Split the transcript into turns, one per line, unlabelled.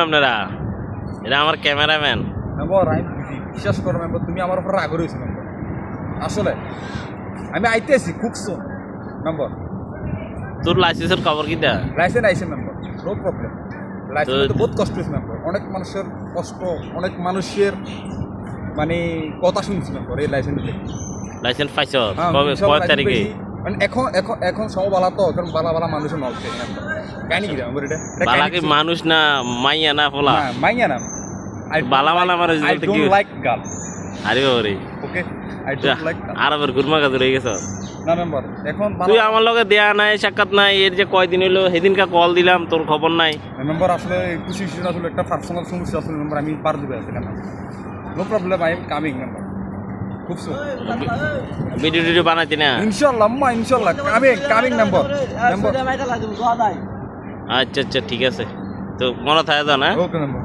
আপনারা এটা আমার ক্যামেরাম্যান।
মেম্বার আমি বিশ্বাস করো মেম্বার, তুমি আমার উপর রাগ হয়েছো মেম্বার। আসলে আমি আইতেছি খুব সুন মেম্বার।
তোর লাইসেন্সের খবর কিটা?
লাইসেন্স আইসে মেম্বার, নো প্রবলেম। লাইসেন্স তো বহুত কষ্ট হয়েছে মেম্বার, অনেক মানুষের কষ্ট, অনেক মানুষের মানে কথা শুনছি মেম্বার এই লাইসেন্স।
লাইসেন্স পাইছ কবে, কয় তারিখে?
মানে এখন এখন এখন সময় বালা তো, কারণ বালা বালা মানুষের নলছে মেম্বার। কাহিনি কি মেম্বার এটা?
বালা কি মানুষ না মাইয়া না ফলা?
মাইয়া না।
বালা বালা মানুষ
আই
বলতে কি?
Don't like girl.
আরে বাবারে,
ওকে, আই ডোন্ট লাইক গার্ল।
আরবের গুরমা কাজ রয়ে গেছ
না মেম্বার, এখন
তুই আমার লগে দেয়া নাই, সাক্ষাৎ নাই। এর যে কয়দিন হইলো, সেদিনকা কল দিলাম, তোর খবর নাই।
মেম্বার আসলে খুশি খুশি আসলে একটা পার্সোনাল সমস্যা আসলে মেম্বার, আমি পার দিবে আছে কেন? No problem, I am coming member, খুব সুন।
ভিডিও টিডিও বানাইতি না?
ইনশাআল্লাহ আম্মা, ইনশাআল্লাহ কামিং কামিং মেম্বার। মেম্বার
আচ্ছা আচ্ছা ঠিক আছে, তো মনে থাকে না?
ওকে মেম্বার।